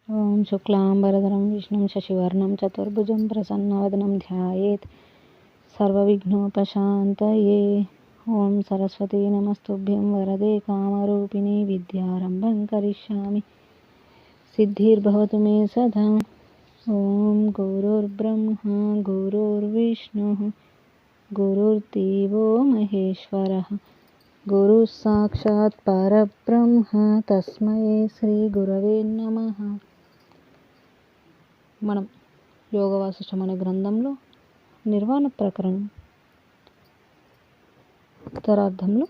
ఓం శుక్లాంబరధరం విష్ణుం శశివర్ణం చతుర్భుజం ప్రసన్నవదనం ధ్యాయేత్ సర్వవిఘ్నోపశాంతయే. ఓం సరస్వతీ నమస్తుభ్యం వరదే కామరూపిణి విద్యారంభం కరిష్యామి సిద్ధిర్భవతు మే సదా. ఓం గురుర్బ్రహ్మ గురుర్విష్ణుః గురుర్దేవో మహేశ్వరః గురు సాక్షాత్ పరబ్రహ్మ తస్మై శ్రీ గురవే నమః. మనం యోగ వాసిష్టం అనే గ్రంథంలో నిర్వాణ ప్రకరణం ఉత్తరార్థంలో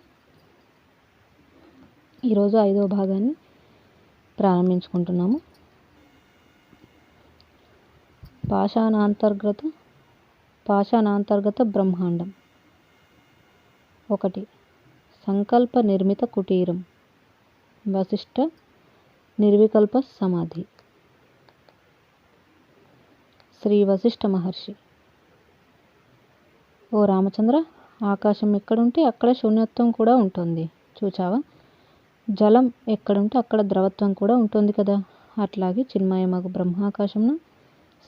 ఈరోజు 5వ భాగాన్ని ప్రారంభించుకుంటున్నాము. పాషాణాంతర్గత బ్రహ్మాండం. 1. సంకల్ప నిర్మిత కుటీరం. వశిష్ఠ నిర్వికల్ప సమాధి. శ్రీ వశిష్ఠ మహర్షి: ఓ రామచంద్ర, ఆకాశం ఎక్కడుంటే అక్కడ శూన్యత్వం కూడా ఉంటుంది చూచావా? జలం ఎక్కడుంటే అక్కడ ద్రవత్వం కూడా ఉంటుంది కదా. అట్లాగే చిన్మయమగు బ్రహ్మాకాశంను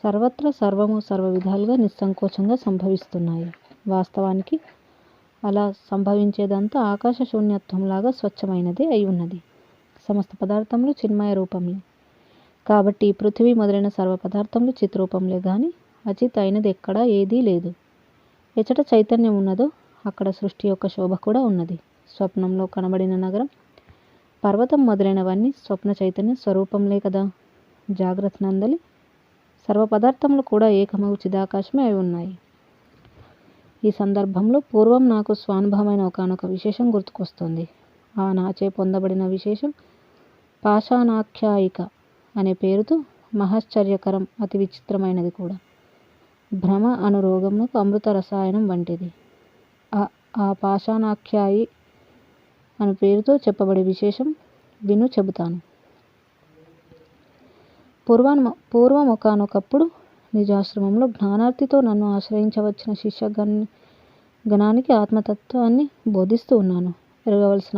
సర్వత్రా సర్వము సర్వ విధాలుగా నిస్సంకోచంగా సంభవిస్తున్నాయి. వాస్తవానికి అలా సంభవించేదంతా ఆకాశ శూన్యత్వంలాగా స్వచ్ఛమైనదే అయి ఉన్నది. సమస్త పదార్థములు చిన్మయ రూపంలే. కాబట్టి ఈ పృథివీ మొదలైన సర్వ పదార్థములు చిత్రూపంలే గాని అచిత్ అయినది ఎక్కడా ఏదీ లేదు. ఎచట చైతన్యం ఉన్నదో అక్కడ సృష్టి యొక్క శోభ కూడా ఉన్నది. స్వప్నంలో కనబడిన నగరం, పర్వతం మొదలైనవన్నీ స్వప్న చైతన్య స్వరూపంలే కదా. జాగ్రత్త నందలి సర్వ పదార్థములు కూడా ఏకమగు చిదాకాశమే అయి ఉన్నాయి. ఈ సందర్భంలో పూర్వం నాకు స్వానుభవమైన ఒకానొక విశేషం గుర్తుకొస్తుంది. ఆ నాచే పొందబడిన విశేషం పాషాణాఖ్యాయిక అనే పేరుతో మహాశ్చర్యకరం, అతి విచిత్రమైనది కూడా. భ్రమ అను రోగమునకు అమృత రసాయనం వంటిది. ఆ పాషాణాఖ్యాయి అను పేరుతో చెప్పబడే విశేషం విను చెబుతాను. పూర్వం ఒకానొకప్పుడు నిజాశ్రమంలో జ్ఞానార్థితో నన్ను ఆశ్రయించవచ్చిన శిష్య గణానికి ఆత్మతత్వాన్ని బోధిస్తూ ఉన్నాను. ఎరగవలసిన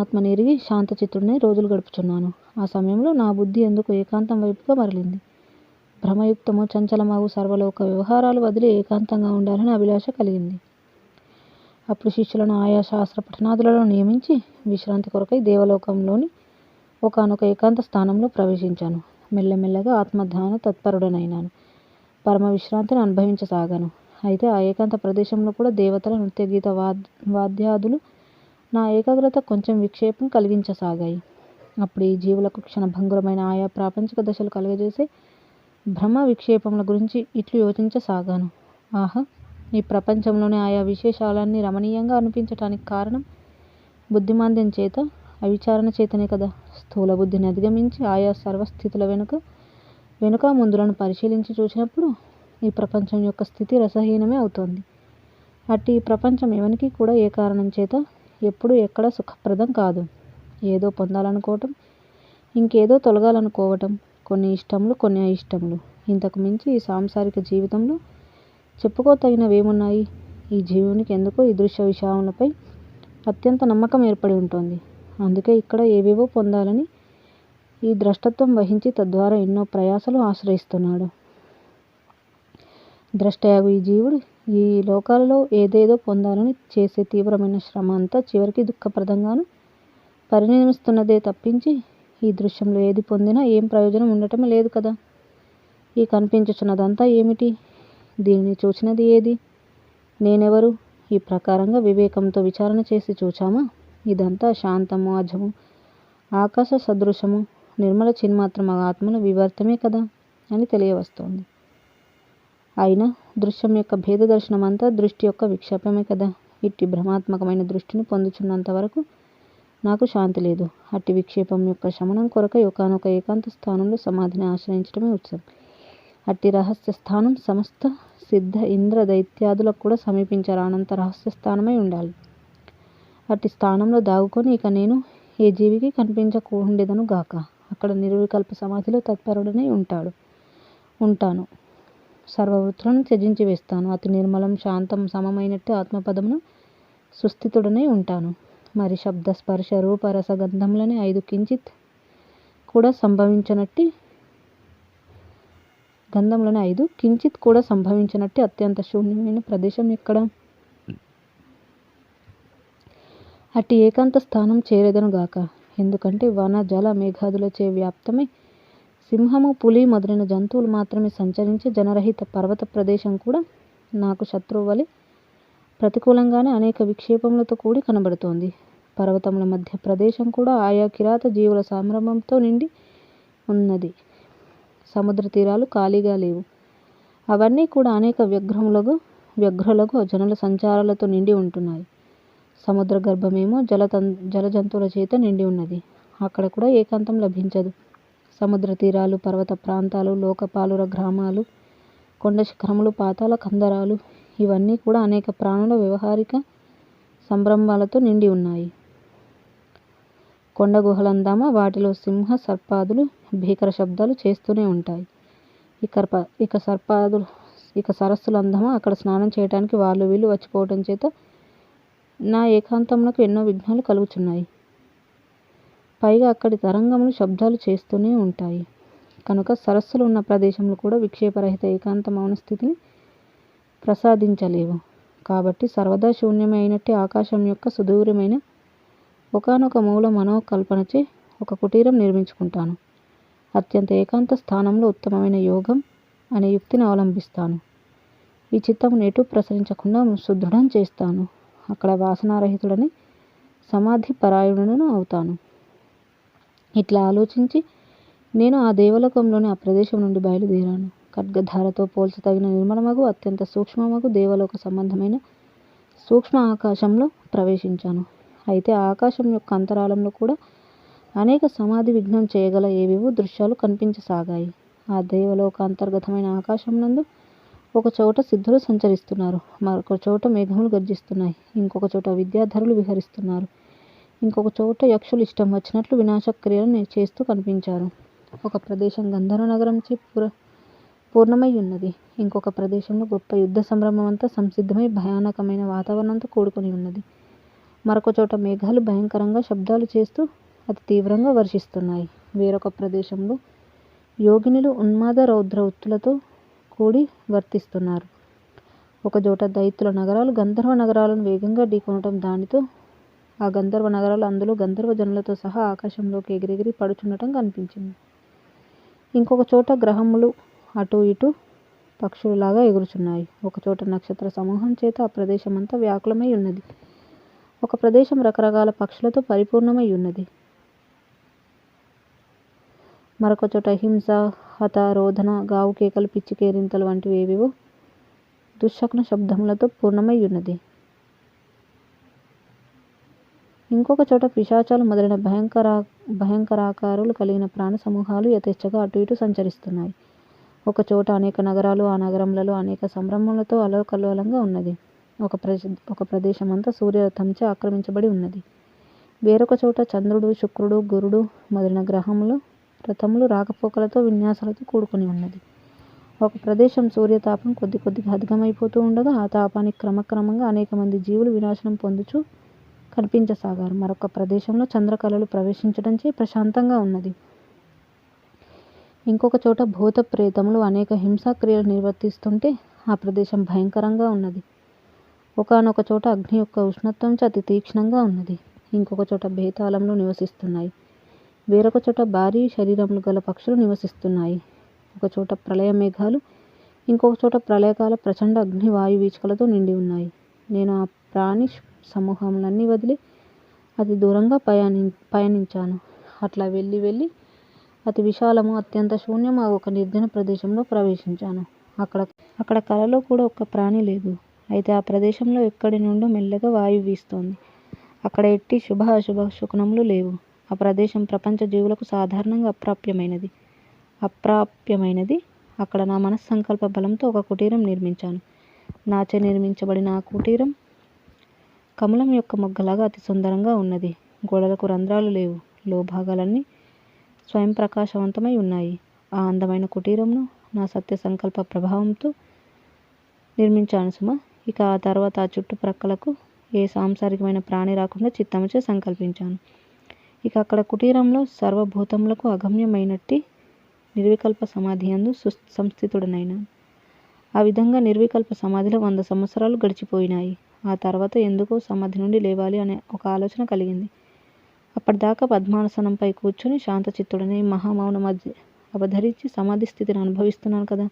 ఆత్మని ఎరిగి శాంతచిత్తుడినై రోజులు గడుపుచున్నాను. ఆ సమయంలో నా బుద్ధి ఎందుకు ఏకాంతం వైపుగా మరలింది. భ్రమయుక్తము చంచలమాగు సర్వలోక వ్యవహారాలు వదిలి ఏకాంతంగా ఉండాలని అభిలాష కలిగింది. అప్పుడు శిష్యులను ఆయా శాస్త్ర పఠనాదులలో నియమించి విశ్రాంతి కొరకై దేవలోకంలోని ఒకానొక ఏకాంత స్థానంలో ప్రవేశించాను. మెల్లమెల్లగా ఆత్మధ్యాన తత్పరుడనైనాను. పరమ విశ్రాంతిని అనుభవించసాగాను. అయితే ఆ ఏకాంత ప్రదేశంలో కూడా దేవతల నృత్యగీత వాద్యాదులు నా ఏకాగ్రత కొంచెం విక్షేపం కలిగించసాగాయి. అప్పుడు ఈ జీవులకు క్షణభంగురమైన ఆయా ప్రాపంచిక దశలు కలుగజేసే భ్రమ విక్షేపముల గురించి ఇట్లు యోచించసాగాను. ఆహా, ఈ ప్రపంచంలోని ఆయా విశేషాలన్నీ రమణీయంగా అనిపించటానికి కారణం బుద్ధిమాంద్యం చేత, అవిచారణ చేతనే కదా. స్థూల బుద్ధిని అధిగమించి ఆయా సర్వస్థితుల వెనుక ముందులను పరిశీలించి చూసినప్పుడు ఈ ప్రపంచం యొక్క స్థితి రసహీనమే అవుతోంది. అట్టి ఈ ప్రపంచం ఎవనికి కూడా ఏ కారణం చేత ఎప్పుడు ఎక్కడ సుఖప్రదం కాదు. ఏదో పొందాలనుకోవటం, ఇంకేదో తొలగాలనుకోవటం, కొన్ని ఇష్టములు కొన్ని అయిష్టములు. ఇంతకు మించి ఈ సాంసారిక జీవితంలో చెప్పుకోతగినవేమున్నాయి? ఈ జీవునికి ఎందుకో ఈ దృశ్య విషయములపై అత్యంత నమ్మకం ఏర్పడి ఉంటుంది. అందుకే ఇక్కడ ఏవేవో పొందాలని ఈ ద్రష్టత్వం వహించి తద్వారా ఎన్నో ప్రయాసలు ఆశ్రయిస్తున్నాడు. ద్రష్టయాగు ఈ జీవుడు ఈ లోకాలలో ఏదేదో పొందాలని చేసే తీవ్రమైన శ్రమ అంతా చివరికి దుఃఖప్రదంగాను పరిణమిస్తున్నదే తప్పించి ఈ దృశ్యంలో ఏది పొందినా ఏం ప్రయోజనం ఉండటమే లేదు కదా. ఈ కనిపించుచున్నదంతా ఏమిటి? దీనిని చూచినది ఏది? నేనెవరు? ఈ ప్రకారంగా వివేకంతో విచారణ చేసి చూచామా, ఇదంతా శాంతము, అజము, ఆకాశ సదృశము, నిర్మల చిన్మాత్రమ ఆత్మల వివర్తమే కదా అని తెలియవస్తోంది. అయినా దృశ్యం యొక్క భేద దర్శనం అంతా దృష్టి యొక్క విక్షేపమే కదా. ఇట్టి భ్రమాత్మకమైన దృష్టిని పొందుచున్నంత వరకు నాకు శాంతి లేదు. అట్టి విక్షేపం యొక్క శమనం కొరకై ఒకానొక ఏకాంత స్థానంలో సమాధిని ఆశ్రయించడమే ఉచితం. అట్టి రహస్య స్థానం సమస్త సిద్ధ ఇంద్ర దైత్యాదులకు కూడా సమీపించరానంత రహస్య స్థానమై ఉండాలి. అట్టి స్థానంలో దాగుకొని ఇక నేను ఏ జీవికి కనిపించకుండెదను గాక. అక్కడ నిర్వికల్ప సమాధిలో తత్పరుడనై ఉంటాను. సర్వవృత్తులను త్యజించి వేస్తాను. అతి నిర్మలం, శాంతం, సమమైనట్టు ఆత్మపదమును సుస్థితుడనై ఉంటాను. మరి శబ్ద స్పర్శ రూప రసగంధములని 5 కించిత్ కూడా సంభవించనట్టి గంధంలోని 5 కించిత్ కూడా సంభవించినట్టు అత్యంత శూన్యమైన ప్రదేశం ఎక్కడ? అట్టి ఏకాంత స్థానం చేరేదనుగాక. ఎందుకంటే వన జల మేఘాదులచే వ్యాప్తమై సింహము పులి మొదలైన జంతువులు మాత్రమే సంచరించే జనరహిత పర్వత ప్రదేశం కూడా నాకు శత్రువు వలె ప్రతికూలంగానే అనేక విక్షేపములతో కూడి కనబడుతోంది. పర్వతముల మధ్య ప్రదేశం కూడా ఆయా కిరాత జీవుల సంరంభంతో నిండి ఉన్నది. సముద్ర తీరాలు ఖాళీగా లేవు. అవన్నీ కూడా అనేక వ్యగ్రులకు జనుల సంచారాలతో నిండి ఉంటున్నాయి. సముద్ర గర్భమేమో జల జంతువుల చేత నిండి ఉన్నది. అక్కడ కూడా ఏకాంతం లభించదు. సముద్ర తీరాలు, పర్వత ప్రాంతాలు, లోకపాలుర గ్రామాలు, కొండ శిఖరములు, పాతాళ కందరాలు ఇవన్నీ కూడా అనేక ప్రాణుల వ్యవహారిక సంరంభాలతో నిండి ఉన్నాయి. కొండ గుహలందామా వాటిలో సింహ సర్పాదులు భీకర శబ్దాలు చేస్తూనే ఉంటాయి. ఇక సరస్సులు అందమా అక్కడ స్నానం చేయటానికి వాళ్ళు వీళ్ళు వచ్చిపోవటం చేత నా ఏకాంతమునకు ఎన్నో విఘ్నాలు కలుగుచున్నాయి. పైగా అక్కడి తరంగములు శబ్దాలు చేస్తూనే ఉంటాయి. కనుక సరస్సులు ఉన్న ప్రదేశంలో కూడా విక్షేపరహిత ఏకాంత మౌన స్థితిని ప్రసాదించలేవు. కాబట్టి సర్వదా శూన్యమే అయినట్టే ఆకాశం యొక్క సుదూరమైన ఒకానొక మూల మనోకల్పనచే ఒక కుటీరం నిర్మించుకుంటాను. అత్యంత ఏకాంత స్థానంలో ఉత్తమమైన యోగం అనే యుక్తిని అవలంబిస్తాను. ఈ చిత్తమును ఎటూ ప్రసరించకుండా సుదృఢం చేస్తాను. అక్కడ వాసనారహితుడని సమాధి పరాయణుడను అవుతాను. ఇట్లా ఆలోచించి నేను ఆ దేవలోకంలోని ఆ ప్రదేశం నుండి బయలుదేరాను. ఖడ్గధారతో పోల్చతగిన నిర్మలమగు అత్యంత సూక్ష్మమగు దేవలోక సంబంధమైన సూక్ష్మ ఆకాశంలో ప్రవేశించాను. అయితే ఆ ఆకాశం యొక్క అంతరాళంలో కూడా అనేక సమాధి విఘ్నం చేయగల ఏవేవో దృశ్యాలు కనిపించసాగాయి. ఆ దేవలోక అంతర్గతమైన ఆకాశం నందు ఒక చోట సిద్ధులు సంచరిస్తున్నారు. మరొక చోట మేఘములు గర్జిస్తున్నాయి. ఇంకొక చోట విద్యాధరులు విహరిస్తున్నారు. ఇంకొక చోట యక్షులు ఇష్టం వచ్చినట్లు వినాశక్రియలు చేస్తూ కనిపించారు. ఒక ప్రదేశం గంధర్వ నగరంచే పూర్ణమై ఉన్నది. ఇంకొక ప్రదేశంలో గొప్ప యుద్ధ సంభ్రమం అంతా సంసిద్ధమై భయానకమైన వాతావరణంతో కూడుకొని ఉన్నది. మరొక చోట మేఘాలు భయంకరంగా శబ్దాలు చేస్తూ అతి తీవ్రంగా వర్షిస్తున్నాయి. వేరొక ప్రదేశంలో యోగినులు ఉన్మాద రౌద్ర ఉత్తులతో కూడి వర్తిస్తున్నారు. ఒక చోట దైత్యుల నగరాలు గంధర్వ నగరాలను వేగంగా ఢీకొనటం, దానితో ఆ గంధర్వ నగరాలు అందులో గంధర్వ జనులతో సహా ఆకాశంలోకి ఎగిరెగిరి పడుచుండటం కనిపించింది. ఇంకొక చోట గ్రహములు అటూ ఇటూ పక్షులలాగా ఎగురుచున్నాయి. ఒక చోట నక్షత్ర సమూహం చేత ఆ ప్రదేశం అంతా వ్యాకులమై ఉన్నది. ఒక ప్రదేశం రకరకాల పక్షులతో పరిపూర్ణమై ఉన్నది. మరొక చోట హింస, హత, రోదన, గావు కేకలు, పిచ్చి కేరింతలు వంటివి ఏవేవో దుశ్శకున శబ్దములతో పూర్ణమై ఉన్నది. ఇంకొక చోట పిశాచాలు మొదలైన భయంకరాకారులు కలిగిన ప్రాణ సమూహాలు యథేచ్ఛగా అటు ఇటు సంచరిస్తున్నాయి. ఒక చోట అనేక నగరాలు, ఆ నగరములలో అనేక సంభ్రమములతో అల్లకల్లోలంగా ఉన్నది. ఒక ప్రదేశం అంతా సూర్యరథంచే ఆక్రమించబడి ఉన్నది. వేరొక చోట చంద్రుడు, శుక్రుడు, గురుడు మొదలైన రథములు రాకపోకలతో విన్యాసాలతో కూడుకొని ఉన్నది. ఒక ప్రదేశం సూర్యతాపం కొద్ది కొద్దిగా అధికమైపోతూ ఉండగా ఆ తాపానికి క్రమక్రమంగా అనేక మంది జీవులు వినాశనం పొందుచూ కనిపించసాగారు. మరొక ప్రదేశంలో చంద్రకళలు ప్రవేశించడంచే ప్రశాంతంగా ఉన్నది. ఇంకొక చోట భూత ప్రేతములు అనేక హింసాక్రియలు నిర్వర్తిస్తుంటే ఆ ప్రదేశం భయంకరంగా ఉన్నది. ఒకానొక చోట అగ్ని యొక్క ఉష్ణత్వంచే అతి తీక్ష్ణంగా ఉన్నది. ఇంకొక చోట బేతాళములు నివసిస్తున్నాయి. వేరొక చోట భారీ శరీరములు గల పక్షులు నివసిస్తున్నాయి. ఒక చోట ప్రళయ మేఘాలు, ఇంకొక చోట ప్రళయకాల ప్రచండ అగ్ని వాయు వీచికలతో నిండి ఉన్నాయి. నేను ఆ ప్రాణి సమూహములన్నీ వదిలి అతి దూరంగా పయనించాను. అట్లా వెళ్ళి అతి విశాలము, అత్యంత శూన్యము ఒక నిర్జన ప్రదేశంలో ప్రవేశించాను. అక్కడ కలలో కూడా ఒక్క ప్రాణి లేదు. అయితే ఆ ప్రదేశంలో ఎక్కడి నుండో మెల్లగా వాయువు వీస్తోంది. అక్కడ ఎట్టి శుభ అశుభ శకునములు లేవు. ఆ ప్రదేశం ప్రపంచ జీవులకు సాధారణంగా అప్రాప్యమైనది. అక్కడ నా మనస్సంకల్ప బలంతో ఒక కుటీరం నిర్మించాను. నాచే నిర్మించబడిన ఆ కుటీరం కమలం యొక్క మొగ్గలాగా అతి సుందరంగా ఉన్నది. గోడలకు రంధ్రాలు లేవు. లోభాగాలన్నీ స్వయం ప్రకాశవంతమై ఉన్నాయి. ఆ అందమైన కుటీరంను నా సత్య సంకల్ప ప్రభావంతో నిర్మించాను సుమా. ఇక ఆ తర్వాత ఆ చుట్టుప్రక్కలకు ఏ సాంసారికమైన ప్రాణి రాకుండా చిత్తముచే సంకల్పించాను. ఇక అక్కడ కుటీరంలో సర్వభూతములకు అగమ్యమైనట్టి నిర్వికల్ప సమాధి యందు సంస్థితుడనైనాను. ఆ విధంగా నిర్వికల్ప సమాధిలో 100 సంవత్సరాలు గడిచిపోయినాయి. ఆ తర్వాత ఎందుకో సమాధి నుండి లేవాలి అనే ఒక ఆలోచన కలిగింది. అప్పటిదాకా పద్మాసనంపై కూర్చొని శాంతచిత్తుడనై మహామౌనం అవధరించి సమాధి స్థితిని అనుభవిస్తున్నాను కదా.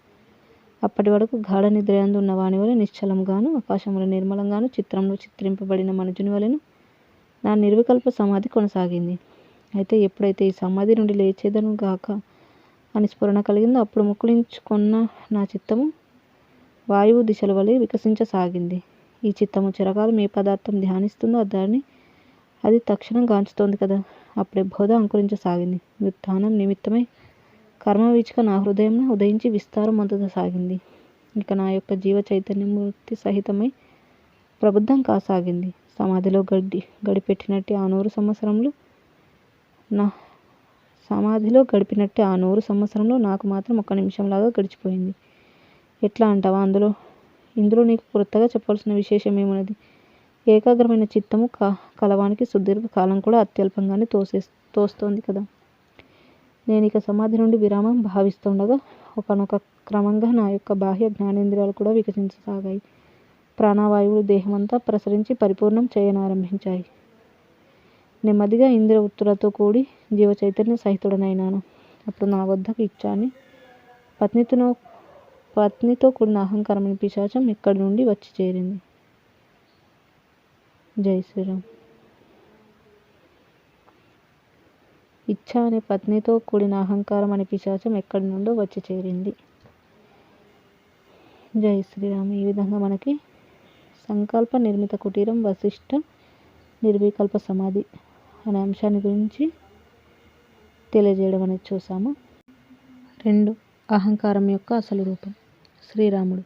అప్పటి వరకు గాఢ నిద్రయందు ఉన్న వాని వలె నిశ్చలంగాను, ఆకాశంలో నిర్మలంగాను, చిత్రంలో చిత్రింపబడిన మనుజుని వలెను నా నిర్వికల్ప సమాధి కొనసాగింది. అయితే ఎప్పుడైతే ఈ సమాధి నుండి లేచేదను గాక అని స్ఫురణ కలిగిందో అప్పుడు ముకుళించుకున్న నా చిత్తము వాయువు దిశల వలె వికసించసాగింది. ఈ చిత్తము చిరకాలం ఏ పదార్థం ధ్యానిస్తుందో దాన్ని అది తక్షణం గాంచుతోంది కదా. అప్పుడే బోధ అంకురించసాగింది. వ్యుత్థానం నిమిత్తమై కర్మవీచిక నా హృదయంలో ఉదయించి విస్తారం పొందసాగింది. ఇక నా యొక్క జీవ చైతన్యమూర్తి సహితమై ప్రబుద్ధం కాసాగింది. సమాధిలో గడిపెట్టినట్టు ఆ 100 సంవత్సరంలో నాకు మాత్రం 1 నిమిషంలాగా గడిచిపోయింది. ఎట్లా అంటావా? ఇందులో నీకు కొత్తగా చెప్పవలసిన విశేషం ఏమున్నది? ఏకాగ్రమైన చిత్తము కలవానికి సుదీర్ఘ కాలం కూడా అత్యల్పంగానే తోస్తోంది కదా. నేను ఇక సమాధి నుండి విరామం భావిస్తుండగా ఒకనొక క్రమంగా నా యొక్క బాహ్య జ్ఞానేంద్రియాలు కూడా వికసించసాగాయి. ప్రాణవాయువులు దేహమంతా ప్రసరించి పరిపూర్ణం చేయనారంభించాయి. నెమ్మదిగా ఇంద్రియ వృత్తులతో కూడి జీవ చైతన్య సహితుడనైనాను. అప్పుడు నా వద్దకు ఇచ్చాని పత్నితో కూడిన అహంకారమైన పిశాచం ఎక్కడి నుండి వచ్చి చేరింది. జై శ్రీరామ్. ఇచ్ఛ అనే పత్నితో కూడిన అహంకారం అనే పిశాచం ఎక్కడి నుండో వచ్చి చేరింది. జై శ్రీరామ్. ఈ విధంగా మనకి సంకల్ప నిర్మిత కుటీరం, వశిష్ఠ నిర్వికల్ప సమాధి అనే అంశాన్ని గురించి తెలియజేయడం అనేది చూసాము. 2. అహంకారం యొక్క అసలు రూపం. శ్రీరాముడు: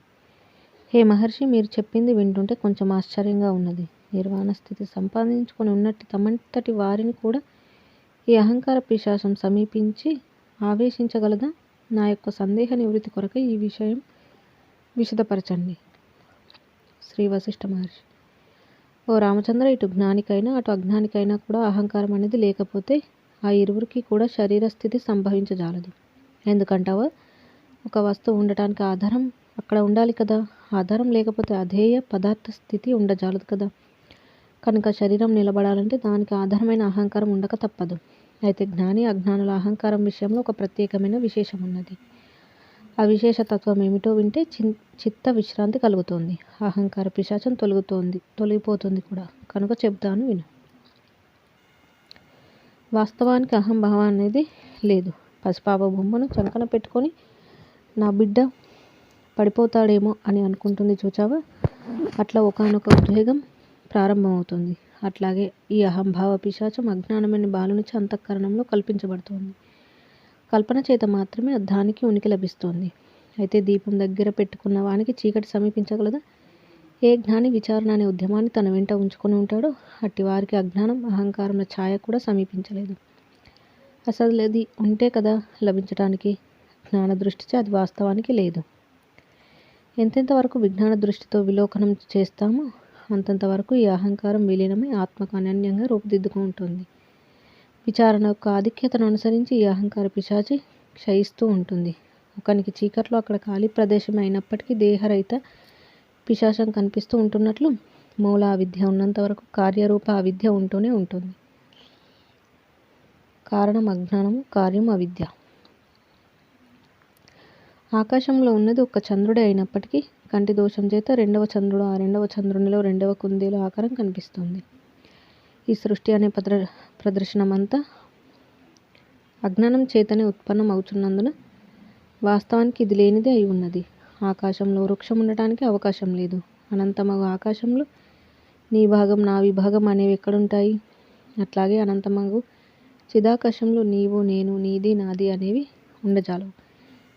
హే మహర్షి, మీరు చెప్పింది వింటుంటే కొంచెం ఆశ్చర్యంగా ఉన్నది. నిర్వాణ స్థితి సంపాదించుకొని ఉన్నట్టు తమంతటి వారిని కూడా ఈ అహంకార పిశాచం సమీపించి ఆవేశించగలదా? నా యొక్క సందేహ నివృత్తి కొరకై ఈ విషయం విశదపరచండి. శ్రీ వశిష్ఠ మహర్షి: ఓ రామచంద్ర, ఇటు జ్ఞానికైనా అటు అజ్ఞానికైనా కూడా అహంకారం అనేది లేకపోతే ఆ ఇరువురికి కూడా శరీర స్థితి సంభవించజాలదు. ఎందుకంటావా? ఒక వస్తువు ఉండటానికి ఆధారం అక్కడ ఉండాలి కదా. ఆధారం లేకపోతే అధేయ పదార్థ స్థితి ఉండజాలదు కదా. కనుక శరీరం నిలబడాలంటే దానికి ఆధారమైన అహంకారం ఉండక తప్పదు. అయితే జ్ఞాని అజ్ఞానుల అహంకారం విషయంలో ఒక ప్రత్యేకమైన విశేషం ఉన్నది. ఆ విశేష తత్వం ఏమిటో వింటే చిత్త విశ్రాంతి కలుగుతోంది. అహంకార పిశాచం తొలగిపోతుంది కూడా. కనుక చెప్తాను విను. వాస్తవానికి అహంభావం అనేది లేదు. పసిపాప బొమ్మను చంకన పెట్టుకొని నా బిడ్డ పడిపోతాడేమో అని అనుకుంటుంది చూచావా? అట్లా ఒకానొక ఉద్వేగం ప్రారంభమవుతుంది. అట్లాగే ఈ అహంభావ పిశాచం అజ్ఞానమైన బాలునిచి అంతఃకరణంలో కల్పించబడుతోంది. కల్పన చేత మాత్రమే దానికి ఉనికి లభిస్తోంది. అయితే దీపం దగ్గర పెట్టుకున్న వానికి చీకటి సమీపించగలదా? ఏ జ్ఞాని విచారణ అనే ఉద్యమాన్ని తన వెంట ఉంచుకొని ఉంటాడో అట్టి వారికి అజ్ఞానం, అహంకారంల ఛాయ కూడా సమీపించలేదు. అసలు అది ఉంటే కదా లభించటానికి. జ్ఞాన దృష్టిచే అది వాస్తవానికి లేదు. ఎంతెంత వరకు విజ్ఞాన దృష్టితో విలోకనం చేస్తామో అంతంత వరకు ఈ అహంకారం విలీనమై ఆత్మకు అనన్యంగా రూపుదిద్దుకుంటుంది. విచారణ యొక్క ఆధిక్యతను అనుసరించి ఈ అహంకార పిశాచి క్షయిస్తూ ఉంటుంది. ఒకనికి చీకట్లో అక్కడ ఖాళీ ప్రదేశం అయినప్పటికీ దేహరహిత పిశాచం కనిపిస్తూ ఉంటున్నట్లు మూల అవిద్య ఉన్నంత వరకు కార్యరూప అవిద్య ఉంటూనే ఉంటుంది. కారణం అజ్ఞానము, కార్యం అవిద్య. ఆకాశంలో ఉన్నది ఒక్క చంద్రుడే అయినప్పటికీ కంటి దోషం చేత రెండవ చంద్రుడు, ఆ రెండవ చంద్రునిలో రెండవ కుందేలు ఆకారం కనిపిస్తుంది. ఈ సృష్టి అనే ప్రదర్శనమంతా అజ్ఞానం చేతనే ఉత్పన్నం అవుతున్నందున వాస్తవానికి ఇది లేనిదే అయి ఉన్నది. ఆకాశంలో వృక్షం ఉండటానికి అవకాశం లేదు. అనంతమగు ఆకాశంలో నీ భాగం నా విభాగం అనేవి ఎక్కడుంటాయి? అట్లాగే అనంతమగు చిదాకాశంలో నీవు, నేను, నీది, నాది అనేవి ఉండజాలవు.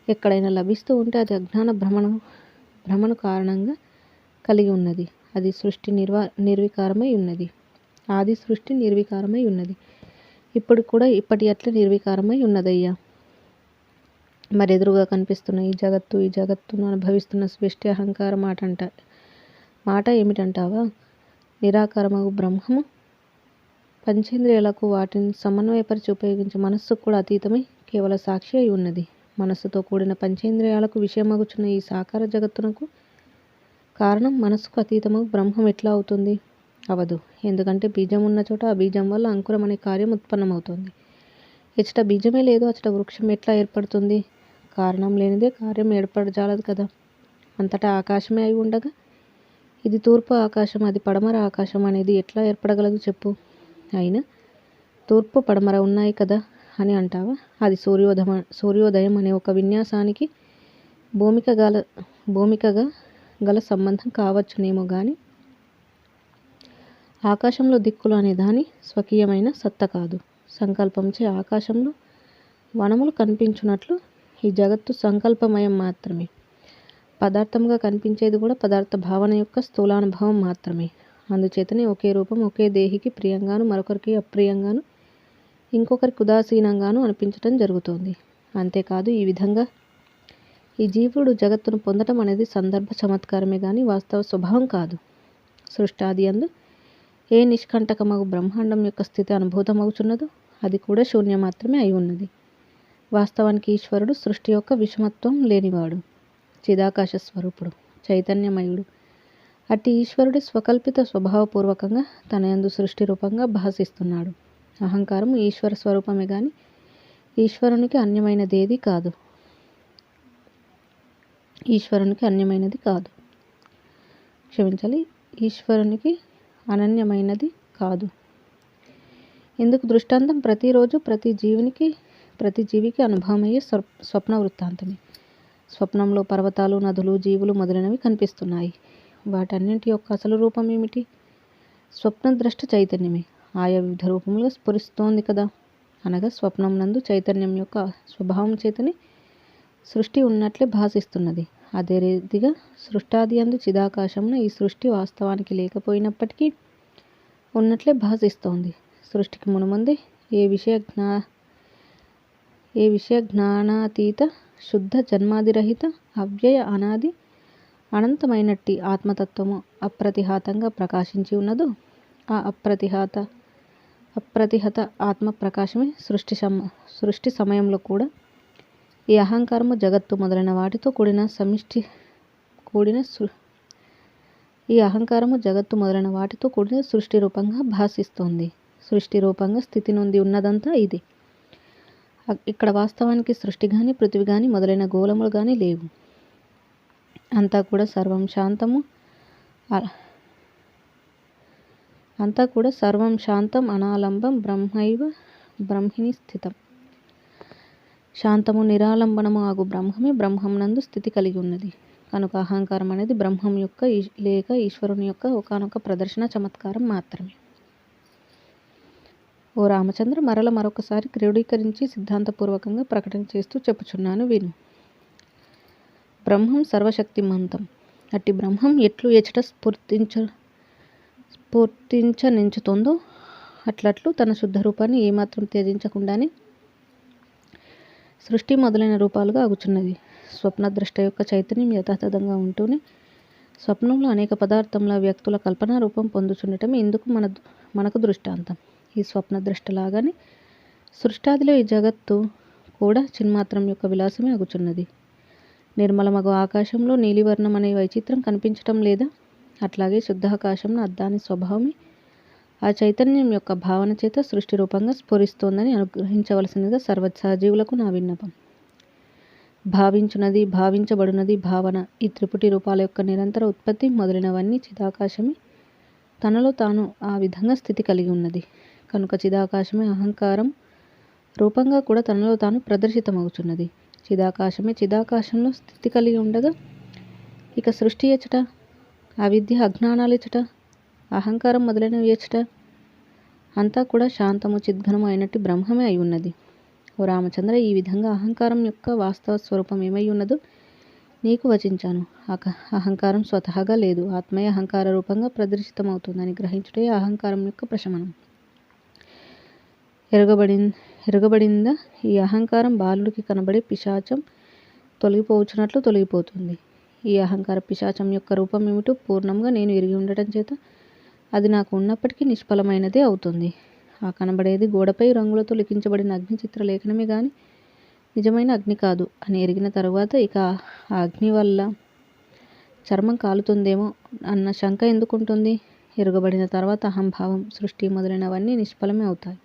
ఎక్కడైనా లభిస్తూ ఉంటే అది అజ్ఞాన భ్రమను కారణంగా కలిగి ఉన్నది. అది సృష్టి నిర్వికారమై ఉన్నది. ఆది సృష్టి నిర్వికారమై ఉన్నది. ఇప్పుడు కూడా ఇప్పటి అట్లే నిర్వికారమై ఉన్నదయ్యా. మరెదురుగా కనిపిస్తున్న ఈ జగత్తును అనుభవిస్తున్న సృష్టి అహంకార మాట ఏమిటంటావా? నిరాకారమగు బ్రహ్మము పంచేంద్రియాలకు వాటిని సమన్వయపరిచి ఉపయోగించే మనస్సుకు కూడా అతీతమై కేవల సాక్షి అయి ఉన్నది. మనస్సుతో కూడిన పంచేంద్రియాలకు విషయమగుచున్న ఈ సాకార జగత్తునకు కారణం మనస్సుకు అతీతమగు బ్రహ్మం ఎట్లా అవుతుంది? అవదు. ఎందుకంటే బీజం ఉన్న చోట ఆ బీజం వల్ల అంకురం అనే కార్యం ఉత్పన్నమవుతుంది. ఎచ్చట బీజమే లేదు అచ్చట వృక్షం ఎట్లా ఏర్పడుతుంది? కారణం లేనిదే కార్యం ఏర్పడజాలదు కదా. అంతటా ఆకాశమే అయి ఉండగా ఇది తూర్పు ఆకాశం, అది పడమర ఆకాశం అనేది ఎట్లా ఏర్పడగలదు చెప్పు. అయినా తూర్పు పడమర ఉన్నాయి కదా అని అంటావా? అది సూర్యోదయం అనే ఒక విన్యాసానికి భూమికగా గల సంబంధం కావచ్చునేమో గాని ఆకాశంలో దిక్కులు అనే దాని స్వకీయమైన సత్త కాదు. సంకల్పంచే ఆకాశంలో వనములు కనిపించున్నట్లు ఈ జగత్తు సంకల్పమయం మాత్రమే. పదార్థంగా కనిపించేది కూడా పదార్థ భావన యొక్క స్థూలానుభవం మాత్రమే. అందుచేతనే ఒకే రూపం ఒకే దేహికి ప్రియంగాను మరొకరికి అప్రియంగాను ఇంకొకరికి ఉదాసీనంగాను అనిపించటం జరుగుతోంది. అంతేకాదు ఈ విధంగా ఈ జీవుడు జగత్తును పొందటం అనేది సందర్భ చమత్కారమే గాని వాస్తవ స్వభావం కాదు. సృష్టాది యందు ఏ నిష్కంటకమగు బ్రహ్మాండం యొక్క స్థితి అనుభూతమగుచున్నదో అది కూడా శూన్యం మాత్రమే అయి ఉన్నది. వాస్తవానికి ఈశ్వరుడు సృష్టి యొక్క విషమత్వం లేనివాడు, చిదాకాశ స్వరూపుడు, చైతన్యమయుడు. అట్టి ఈశ్వరుడి స్వకల్పిత స్వభావపూర్వకంగా తన యందు సృష్టి రూపంగా భాసిస్తున్నాడు. అహంకారం ఈశ్వర స్వరూపమే గాని ఈశ్వరునికి అన్యమైనది కాదు. ఈశ్వరునికి అనన్యమైనది కాదు. ఇందుకు దృష్టాంతం ప్రతిరోజు ప్రతి జీవికి అనుభవమయ్యే స్వప్న వృత్తాంతమే. స్వప్నంలో పర్వతాలు, నదులు, జీవులు మొదలైనవి కనిపిస్తున్నాయి. వాటన్నింటి యొక్క అసలు రూపం ఏమిటి? స్వప్నద్రష్ట చైతన్యమే ఆయా వివిధ రూపములుగా స్ఫురిస్తోంది కదా. అనగా స్వప్నం నందు చైతన్యం యొక్క స్వభావం చేతనే సృష్టి ఉన్నట్లే భాసిస్తున్నది. అదే రీతిగా సృష్టాది యందు చిదాకాశమున ఈ సృష్టి వాస్తవానికి లేకపోయినప్పటికీ ఉన్నట్లే భాసిస్తోంది. సృష్టికి మునుముందే ఏ విషయ జ్ఞానాతీత శుద్ధ జన్మాదిరహిత అవ్యయ అనాది అనంతమైనట్టి ఆత్మతత్వము అప్రతిహాతంగా ప్రకాశించి ఉన్నదో ఆ అప్రతిహత ఆత్మ ప్రకాశమే సృష్టి సమయంలో కూడా ఈ అహంకారము జగత్తు మొదలైన వాటితో కూడిన సృష్టి రూపంగా భాసిస్తోంది. సృష్టి రూపంగా స్థితి నొంది ఉన్నదంతా ఇది. ఇక్కడ వాస్తవానికి సృష్టి గాని పృథివీ గాని మొదలైన గోళములు గాని లేవు. అంతా కూడా సర్వం శాంతం అనాలంబం బ్రహ్మైవ స్థితం. శాంతము నిరాలంబనము ఆగు బ్రహ్మమే బ్రహ్మమునందు స్థితి కలిగి ఉన్నది. కనుక అహంకారం అనేది బ్రహ్మం యొక్క లేక ఈశ్వరుని యొక్క ఒకానొక ప్రదర్శన చమత్కారం మాత్రమే. ఓ రామచంద్ర, మరొకసారి క్రోడీకరించి సిద్ధాంతపూర్వకంగా ప్రకటన చేస్తూ చెప్పుచున్నాను విను. బ్రహ్మం సర్వశక్తిమంతం. అట్టి బ్రహ్మం ఎట్లు ఎచ్చట స్ఫురించనించుతోందో అట్లట్లు తన శుద్ధ రూపాన్ని ఏమాత్రం త్యజించకుండానే సృష్టి మొదలైన రూపాలుగా అగుచున్నది. స్వప్నద్రష్ట యొక్క చైతన్యం యథాతథంగా ఉంటూనే స్వప్నంలో అనేక పదార్థముల వ్యక్తుల కల్పనా రూపం పొందుచుండటమే ఇందుకు మనకు దృష్టాంతం. ఈ స్వప్నద్రష్టలాగానే సృష్టాదిలో ఈ జగత్తు కూడా చిన్మాత్రం యొక్క విలాసమే అగుచున్నది. నిర్మలమగు ఆకాశంలో నీలివర్ణం అనే వైచిత్రం కనిపించటం లేదా? అట్లాగే శుద్ధాకాశంలో అద్దాని స్వభావమే ఆ చైతన్యం యొక్క భావన చేత సృష్టి రూపంగా స్ఫురిస్తోందని అనుగ్రహించవలసినదిగా సర్వసహజీవులకు నా విన్నపం. భావించున్నది, భావించబడున్నది, భావన, ఈ త్రిపుటి రూపాల యొక్క నిరంతర ఉత్పత్తి మొదలైనవన్నీ చిదాకాశమే తనలో తాను ఆ విధంగా స్థితి కలిగి ఉన్నది. కనుక చిదాకాశమే అహంకారం రూపంగా కూడా తనలో తాను ప్రదర్శితమవుచున్నది. చిదాకాశమే చిదాకాశంలో స్థితి కలిగి ఉండగా ఇక సృష్టి ఎచ్చట, అవిద్య అజ్ఞానాలు ఎచ్చట, అహంకారం మొదలైనవి ఎచ్చట? అంతా కూడా శాంతము చిద్ఘనము అయినట్టు బ్రహ్మమే అయి ఉన్నది. ఓ రామచంద్ర, ఈ విధంగా అహంకారం యొక్క వాస్తవ స్వరూపం ఏమై ఉన్నదో నీకు వచించాను. అహంకారం స్వతహాగా లేదు, ఆత్మయే అహంకార రూపంగా ప్రదర్శితమవుతుందని గ్రహించుటే అహంకారం యొక్క ప్రశమనం. ఎరుగబడిందా? ఈ అహంకారం బాలుడికి కనబడే పిశాచం తొలగిపోవచ్చునట్లు తొలగిపోతుంది. ఈ అహంకార పిశాచం యొక్క రూపం ఏమిటో పూర్ణంగా నేను ఎరిగి ఉండటం చేత అది నాకు ఉన్నప్పటికీ నిష్ఫలమైనదే అవుతుంది. ఆ కనబడేది గోడపై రంగులతో లిఖించబడిన అగ్ని చిత్రలేఖనమే గాని నిజమైన అగ్ని కాదు అని ఎరిగిన తరువాత ఇక ఆ అగ్ని వల్ల చర్మం కాలుతుందేమో అన్న శంక ఎందుకుంటుంది? ఎరుగబడిన తర్వాత అహంభావం, సృష్టి మొదలైనవన్నీ నిష్ఫలమే అవుతాయి.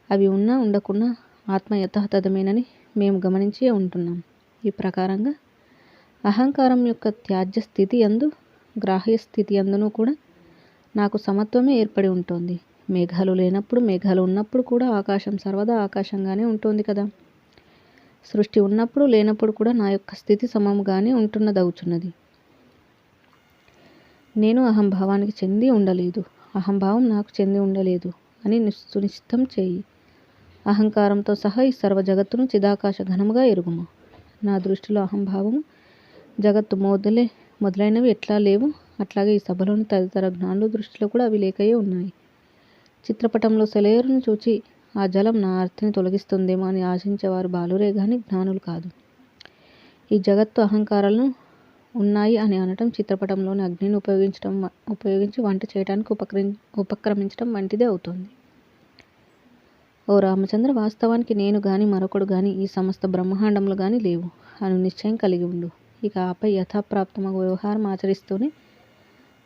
అవి ఉన్నా ఉండకున్నా ఆత్మ యథాతథమేనని మేము గమనించే ఉంటున్నాం. ఈ ప్రకారంగా అహంకారం యొక్క త్యాజ్య స్థితి యందు, గ్రాహ్య స్థితి యందును కూడా నాకు సమత్వమే ఏర్పడి ఉంటుంది. మేఘాలు లేనప్పుడు, మేఘాలు ఉన్నప్పుడు కూడా ఆకాశం సర్వదా ఆకాశంగానే ఉంటుంది కదా. సృష్టి ఉన్నప్పుడు లేనప్పుడు కూడా నా యొక్క స్థితి సమముగానే ఉంటున్నదవుచున్నది. నేను అహంభావానికి చెంది ఉండలేదు, అహంభావం నాకు చెంది ఉండలేదు అని సునిశ్చితం చేయి. అహంకారంతో సహా ఈ సర్వ జగత్తును చిదాకాశ ఘనముగా ఎరుగుము. నా దృష్టిలో అహంభావము, జగత్తు మొదలైనవి ఎట్లా లేవు, అట్లాగే ఈ సభలోని తదితర జ్ఞానుల దృష్టిలో కూడా అవి లేకయే ఉన్నాయి. చిత్రపటంలో సెలయేరును చూచి ఆ జలం నా ఆర్తిని తొలగిస్తుందేమో అని ఆశించేవారు బాలురే గాని జ్ఞానులు కాదు. ఈ జగత్తు అహంకారాలను ఉన్నాయి అని అనటం చిత్రపటంలోని అగ్నిని ఉపయోగించి వంట చేయడానికి ఉపక్రమించడం వంటిదే అవుతుంది. ఓ రామచంద్ర, వాస్తవానికి నేను గాని మరొకడు గాని ఈ సమస్త బ్రహ్మాండములు గాని లేవు అను నిశ్చయం కలిగి ఉండు. ఇక ఆపై యథాప్రాప్తమగు వ్యవహారం ఆచరిస్తూనే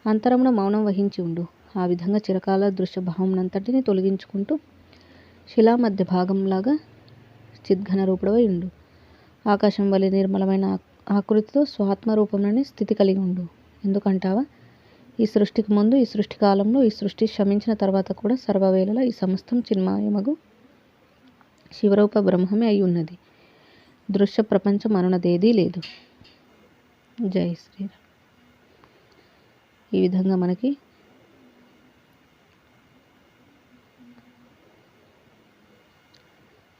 అంతరమున మౌనం వహించి ఉండు. ఆ విధంగా చిరకాల దృశ్యభావమునంతటిని తొలగించుకుంటూ శిలా మధ్య భాగంలాగా చిద్ఘన రూపుడవై ఉండు. ఆకాశం వలె నిర్మలమైన ఆకృతితో స్వాత్మరూపంలోని స్థితి కలిగి ఉండు. ఎందుకంటావా? ఈ సృష్టికి ముందు, ఈ సృష్టి కాలంలో, ఈ సృష్టి శమించిన తర్వాత కూడా సర్వవేళలా ఈ సమస్తం చిన్మయమగు శివరూప బ్రహ్మమే అయి ఉన్నది. దృశ్య ప్రపంచం అనున్నదేదీ లేదు. జై శ్రీరామ్. ఈ విధంగా మనకి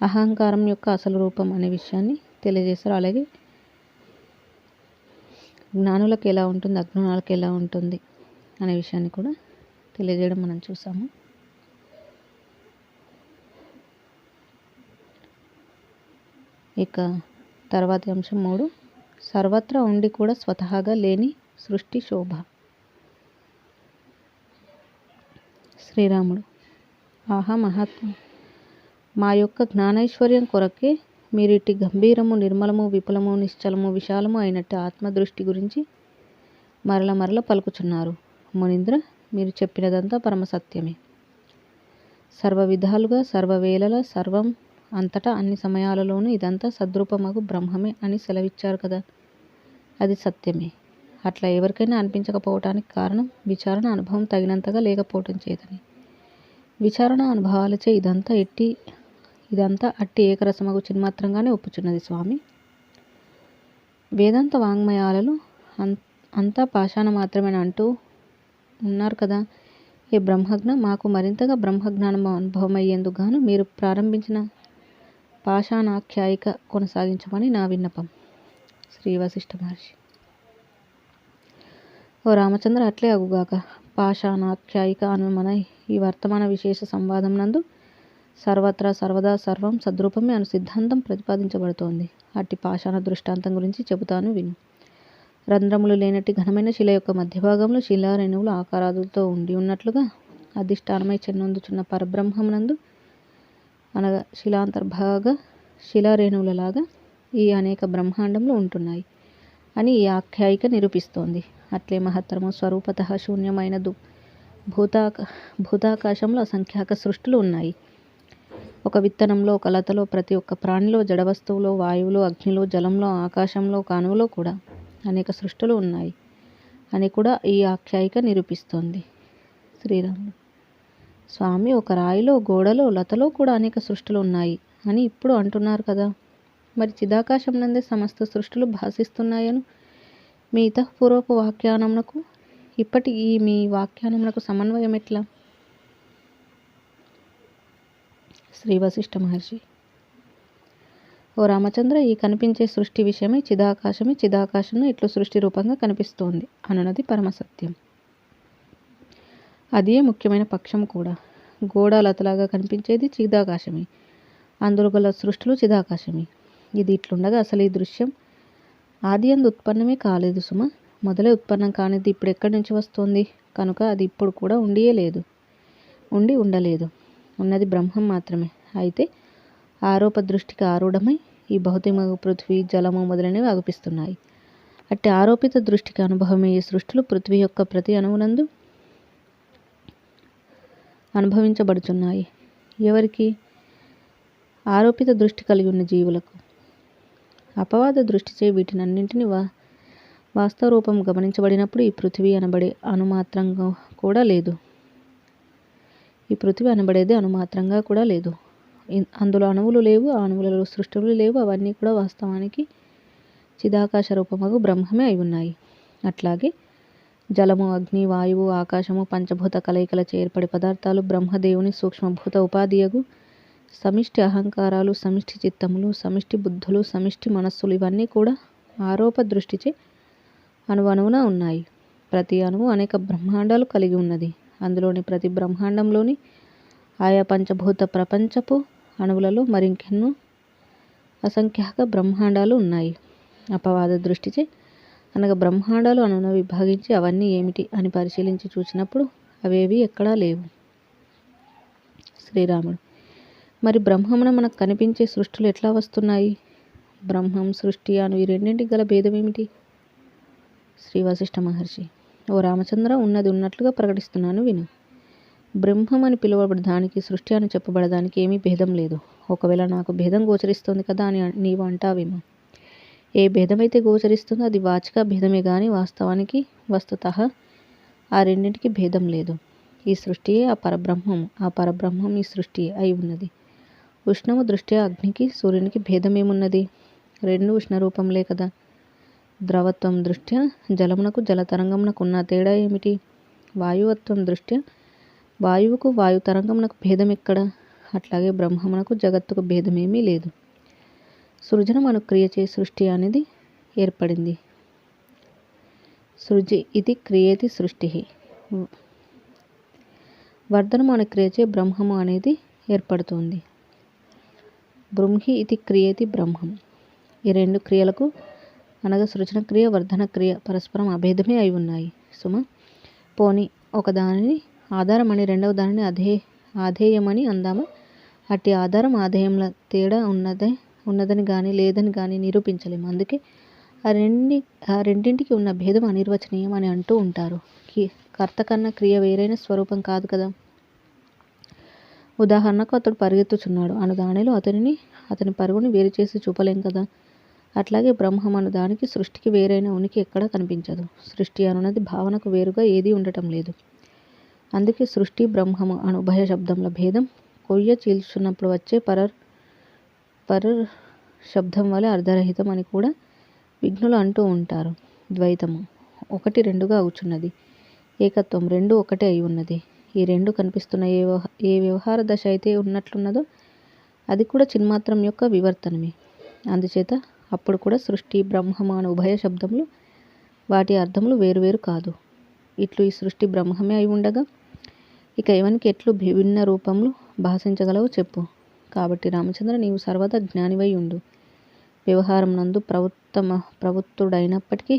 అహంకారం యొక్క అసలు రూపం అనే విషయాన్ని తెలియజేశారు. అలాగే జ్ఞానులకు ఎలా ఉంటుంది, అజ్ఞానులకు ఎలా ఉంటుంది అనే విషయాన్ని కూడా తెలియజేయడం మనం చూసాము. ఇక తర్వాతి అంశం 3, సర్వత్రా ఉండి కూడా స్వతహాగా లేని సృష్టి శోభ. శ్రీరాముడు: ఆహా మహాత్మ, మా యొక్క జ్ఞానైశ్వర్యం కొరకే మీరు ఇట్టి గంభీరము, నిర్మలము, విపులము, నిశ్చలము, విశాలము అయినట్టు ఆత్మదృష్టి గురించి మరల మరల పలుకుచున్నారు. మునీంద్ర, మీరు చెప్పినదంతా పరమసత్యమే. సర్వ విధాలుగా, సర్వవేళలా, సర్వం అంతటా, అన్ని సమయాలలోనూ ఇదంతా సద్రూపమగు బ్రహ్మమే అని సెలవిచ్చారు కదా. అది సత్యమే. అట్లా ఎవరికైనా అనిపించకపోవటానికి కారణం విచారణ అనుభవం తగినంతగా లేకపోవటం చేతని. విచారణ అనుభవాలచే ఇదంతా అట్టి ఏకరసమగు చిన్మాత్రంగానే ఒప్పుచున్నది స్వామి. వేదాంత వాంగ్మయాలలో అంతా పాషాణ మాత్రమే అంటూ ఉన్నారు కదా. ఏ బ్రహ్మజ్ఞ, మాకు మరింతగా బ్రహ్మజ్ఞానం అనుభవమయ్యేందుకు గాను మీరు ప్రారంభించిన పాషాణాఖ్యాయిక కొనసాగించమని నా విన్నపం. శ్రీ వశిష్ఠ మహర్షి: ఓ రామచంద్ర, అట్లే అగుగాక. పాషాణాఖ్యాయిక అను మన ఈ వర్తమాన విశేష సంవాదం నందు సర్వత్రా సర్వదా సర్వం సద్రూపమే అను సిద్ధాంతం ప్రతిపాదించబడుతోంది. అట్టి పాషాణ దృష్టాంతం గురించి చెబుతాను విను. రంధ్రములు లేనట్టి ఘనమైన శిల యొక్క మధ్యభాగంలో శిలారేణువులు ఆకారాదులతో ఉండి ఉన్నట్లుగా అధిష్టానమై చెన్నొందుచున్న పరబ్రహ్మమునందు, అనగా శిలాంతర్భాగ శిలారేణువులలాగా ఈ అనేక బ్రహ్మాండములు ఉంటున్నాయి అని ఈ ఆఖ్యాయిక నిరూపిస్తోంది. అట్లే మహత్తరము స్వరూపతః శూన్యమైన భూతాకాశంలో అసంఖ్యాక సృష్టులు ఉన్నాయి. ఒక విత్తనంలో, ఒక లతలో, ప్రతి ఒక్క ప్రాణిలో, జడవస్తువులో, వాయువులో, అగ్నిలో, జలంలో, ఆకాశంలో, కానువలో కూడా అనేక సృష్టులు ఉన్నాయి అని కూడా ఈ ఆఖ్యాయిక నిరూపిస్తోంది. శ్రీరాముడు: స్వామి, ఒక రాయిలో, గోడలో, లతలో కూడా అనేక సృష్టులు ఉన్నాయి అని ఇప్పుడు అంటున్నారు కదా. మరి చిదాకాశం నందే సమస్త సృష్టులు భాసిస్తున్నాయను మీ ఇతఃపూర్వపు వాక్యానమునకు ఇప్పటి ఈ మీ వాక్యానమునకు సమన్వయం ఎట్లా? శ్రీ వశిష్ఠ మహర్షి: ఓ రామచంద్ర, ఈ కనిపించే సృష్టి విషయమై చిదాకాశంలో ఇట్లు సృష్టి రూపంగా కనిపిస్తోంది అనున్నది పరమసత్యం. అదే ముఖ్యమైన పక్షం కూడా. గోడ లతలాగా కనిపించేది చిదాకాశమే, అందులో గల సృష్టులు చిదాకాశమే. ఇది ఇట్లుండగా అసలు ఈ దృశ్యం ఆది యందు ఉత్పన్నమే కాలేదు సుమ. మొదలే ఉత్పన్నం కానిది ఇప్పుడు ఎక్కడి నుంచి వస్తోంది? కనుక అది ఇప్పుడు కూడా ఉండి ఉండలేదు. ఉన్నది బ్రహ్మం మాత్రమే. అయితే ఆరోప దృష్టికి ఆరూఢమై ఈ భౌతికము పృథ్వీ, జలము మొదలైనవి అగుపిస్తున్నాయి. అట్టి ఆరోపిత దృష్టికి అనుభవమయ్యే సృష్టులు పృథ్వీ యొక్క ప్రతి అణువునందు అనుభవించబడుచున్నాయి. ఎవరికి? ఆరోపిత దృష్టి కలిగి ఉన్న జీవులకు. అపవాద దృష్టిచే వీటినన్నింటినీ వాస్తవ రూపం గమనించబడినప్పుడు ఈ పృథివీ అనబడే అణుమాత్రంగా కూడా లేదు. ఈ పృథివీ అనబడేది అణుమాత్రంగా కూడా లేదు. అందులో అణువులు లేవు, ఆ అణువులలో సృష్టులు లేవు. అవన్నీ కూడా వాస్తవానికి చిదాకాశ రూపమగు బ్రహ్మమే అయి ఉన్నాయి. అట్లాగే జలము, అగ్ని, వాయువు, ఆకాశము పంచభూత కలయికలచే ఏర్పడే పదార్థాలు బ్రహ్మదేవుని సూక్ష్మభూత ఉపాధియగు సమిష్టి అహంకారాలు, సమిష్టి చిత్తములు, సమిష్టి బుద్ధులు, సమిష్టి మనస్సులు ఇవన్నీ కూడా ఆరోప దృష్టిచే అణువణువున ఉన్నాయి. ప్రతి అణువు అనేక బ్రహ్మాండాలు కలిగి ఉన్నది. అందులోని ప్రతి బ్రహ్మాండంలోని ఆయా పంచభూత ప్రపంచపు అణువులలో మరింకెన్నో అసంఖ్యాక బ్రహ్మాండాలు ఉన్నాయి. అపవాద దృష్టిచే అనగా బ్రహ్మాండాలు అణువున విభాగించి అవన్నీ ఏమిటి అని పరిశీలించి చూసినప్పుడు అవేవి ఎక్కడా లేవు. శ్రీరాముడు: మరి బ్రహ్మమున మనకు కనిపించే సృష్టులు ఎట్లా వస్తున్నాయి? బ్రహ్మం, సృష్టి అను ఈ రెండింటికి గల భేదం ఏమిటి? శ్రీ వశిష్ఠ మహర్షి: ఓ రామచంద్ర, ఉన్నది ఉన్నట్లుగా ప్రకటిస్తున్నాను విను. బ్రహ్మం అని పిలువబడదానికి, సృష్టి అని చెప్పబడదానికి ఏమీ భేదం లేదు. ఒకవేళ నాకు భేదం గోచరిస్తుంది కదా అని నీవు అంటావేమో. ఏ భేదమైతే గోచరిస్తుందో అది వాచిక భేదమే గాని వాస్తవానికి వస్తుతః ఆ రెండింటికి భేదం లేదు. ఈ సృష్టియే ఆ పరబ్రహ్మము, ఆ పరబ్రహ్మం ఈ సృష్టి అయి ఉన్నది. ఉష్ణము దృష్ట్యా అగ్నికి, సూర్యునికి భేదమేమున్నది? రెండు ఉష్ణరూపంలే కదా. ద్రవత్వం దృష్ట్యా జలమునకు, జలతరంగమునకు ఉన్న తేడా ఏమిటి? వాయువత్వం దృష్ట్యా వాయువుకు, వాయుతరంగమునకు భేదం ఎక్కడ? అట్లాగే బ్రహ్మమునకు, జగత్తుకు భేదమేమీ లేదు. సృజనం అను క్రియచే సృష్టి అనేది ఏర్పడింది. సృజి ఇది క్రియేతి సృష్టి. వర్ధనము అనే క్రియచే బ్రహ్మము అనేది ఏర్పడుతుంది. బృంహి ఇది క్రియేతి బ్రహ్మం. ఈ రెండు క్రియలకు అనగా సృజన క్రియ, వర్ధన క్రియ పరస్పరం అభేదమే అయి ఉన్నాయి. సుమ, పోని ఒకదానిని ఆధారమని రెండవ దానిని ఆధేయమని అందామా? అట్టి ఆధారం ఆధేయంల తేడా ఉన్నదని కానీ లేదని కానీ నిరూపించలేము. అందుకే ఆ రెండింటికి ఉన్న భేదం అనిర్వచనీయం అని అంటూ ఉంటారు. కర్త కన్నా క్రియ వేరైన స్వరూపం కాదు కదా. ఉదాహరణకు అతడు పరిగెత్తుచున్నాడు అను దానిలో అతని పరుగుని వేరు చేసి చూపలేం కదా. అట్లాగే బ్రహ్మం అను దానికి సృష్టికి వేరైన ఉనికి ఎక్కడా కనిపించదు. సృష్టి అనున్నది భావనకు వేరుగా ఏదీ ఉండటం లేదు. అందుకే సృష్టి, బ్రహ్మము అను ఉభయ శబ్దముల భేదం కొయ్య చీల్చున్నప్పుడు వచ్చే పరర్ శబ్దం వలె అర్ధరహితం అని కూడా విఘ్నులు అంటూ ఉంటారు. ద్వైతము ఒకటి రెండుగా అవుచున్నది, ఏకత్వం రెండు ఒకటే అయి ఉన్నది. ఈ రెండు కనిపిస్తున్న ఏ వ్యవహార దశ అయితే ఉన్నట్లున్నదో అది కూడా చిన్మాత్రం యొక్క వివర్తనమే. అందుచేత అప్పుడు కూడా సృష్టి, బ్రహ్మము అను ఉభయ శబ్దములు వాటి అర్థములు వేరువేరు కాదు. ఇట్లు ఈ సృష్టి బ్రహ్మమే అయి ఉండగా ఇక ఎవనికి ఎట్లు విభిన్న రూపములు భాషించగలవో చెప్పు. కాబట్టి రామచంద్ర, నీవు సర్వదా జ్ఞానివై ఉండు. వ్యవహారం నందు ప్రవృత్తుడైనప్పటికీ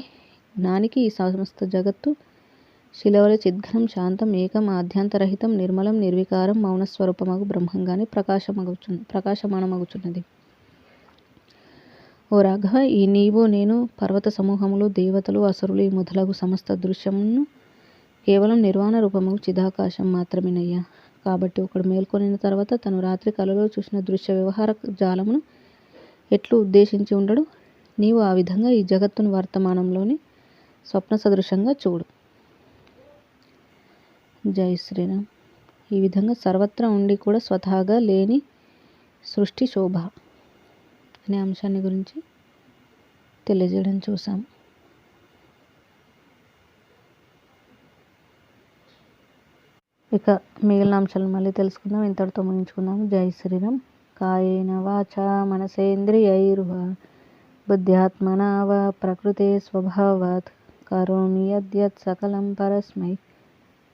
జ్ఞానికి ఈ సమస్త జగత్తు శిలవలె చిద్ఘనం, శాంతం, ఏకం, ఆద్యంతరహితం, నిర్మలం, నిర్వికారం, మౌనస్వరూపమగు బ్రహ్మంగానే ప్రకాశమానమగుచున్నది. ఓ రాఘవ, ఈ నీవు, నేను, పర్వత సమూహములు, దేవతలు, అసురులు ఈ మొదలగు సమస్త దృశ్యమును కేవలం నిర్వాణ రూపమగు చిదాకాశం మాత్రమేనయ్యా. కాబట్టి ఒకడు మేల్కొనిన తర్వాత తను రాత్రి కలలో చూసిన దృశ్య వ్యవహార జాలమును ఎట్లు ఉద్దేశించి ఉండడు, నీవు ఆ విధంగా ఈ జగత్తును వర్తమానంలోని స్వప్న సదృశంగా చూడు. జై శ్రీరామ్. ఈ విధంగా సర్వత్రా ఉండి కూడా స్వతహాగా లేని సృష్టి శోభ అనే అంశాన్ని గురించి తెలియజేయడం చూసాం. ఇక మిగిలిన అంశాలను మళ్ళీ తెలుసుకుందాం. ఇంతటితో ముగించుకుందాము. జై శ్రీరామ్. కాయేన వాచా మనసేంద్రియైర్వా బుద్ధ్యాత్మనా వా ప్రకృతే స్వభావాత్ కరోమి యద్యత్ సకలం పరస్మై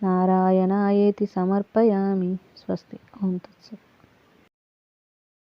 నారాయణాయేతి సమర్పయామి. స్వస్తి. ఓం తత్సత్.